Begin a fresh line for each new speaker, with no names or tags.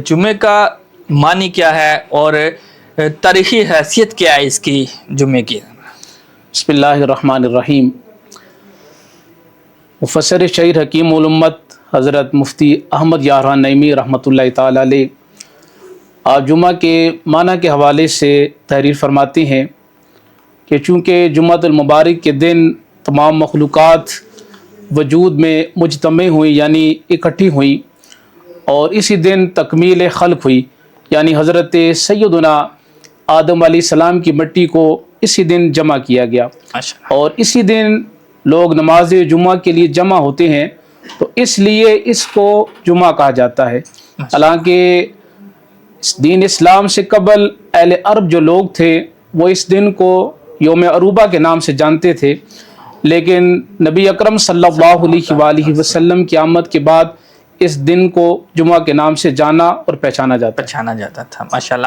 جمعے کا معنی کیا ہے اور تاریخی حیثیت کیا ہے اس کی جمعے کی؟
بسم اللہ الرحمن الرحیم۔ مفسر شہیر حکیم الامت حضرت مفتی احمد یارحان نعیمی رحمۃ اللہ تعالی علیہ آپ جمعہ کے معنی کے حوالے سے تحریر فرماتے ہیں کہ چونکہ جمعۃ المبارک کے دن تمام مخلوقات وجود میں مجتمع ہوئی یعنی اکٹھی ہوئی، اور اسی دن تکمیل خلق ہوئی، یعنی حضرت سیدنا آدم علیہ السلام کی مٹی کو اسی دن جمع کیا گیا، اور اسی دن لوگ نماز جمعہ کے لیے جمع ہوتے ہیں، تو اس لیے اس کو جمعہ کہا جاتا ہے۔ حالانکہ دین اسلام سے قبل اہل عرب جو لوگ تھے وہ اس دن کو یوم عروبہ کے نام سے جانتے تھے، لیکن نبی اکرم صلی اللہ علیہ وآلہ وسلم کی آمد کے بعد اس دن کو جمعہ کے نام سے جانا اور پہچانا جاتا
تھا۔ ماشاءاللہ۔